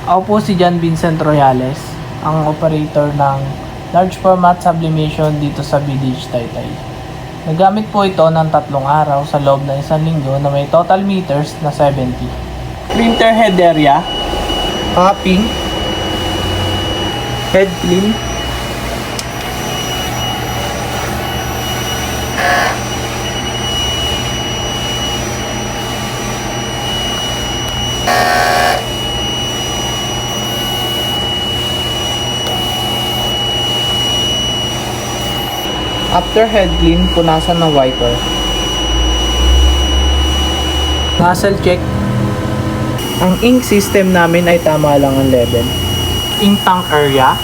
Ako po si John Vincent Royales, ang operator ng large format sublimation dito sa BDH Taytay. Nagamit po ito ng 3 araw sa loob ng 1 linggo na may total meters na 70. Printer head area, capping, head clean, after head clean, punasan ng wiper. Nozzle check. Ang ink system namin ay tama lang ang level. Ink tank area.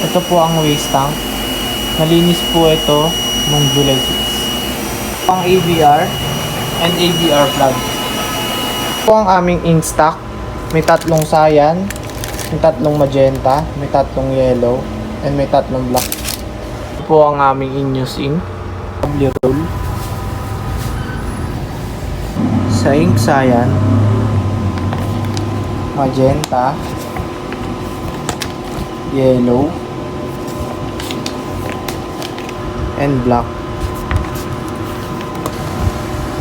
Ito po ang waste tank. Malinis po ito nung July 6. Ang ABR and ABR plug. Ito po ang aming ink stock. May 3 cyan, may 3 magenta, may 3 yellow, and may 3 black. Ito po ang aming in-use ink. W roll. Sa ink cyan, magenta, yellow, and black.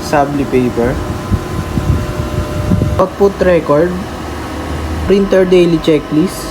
Sabli paper. Output record. Printer daily checklist.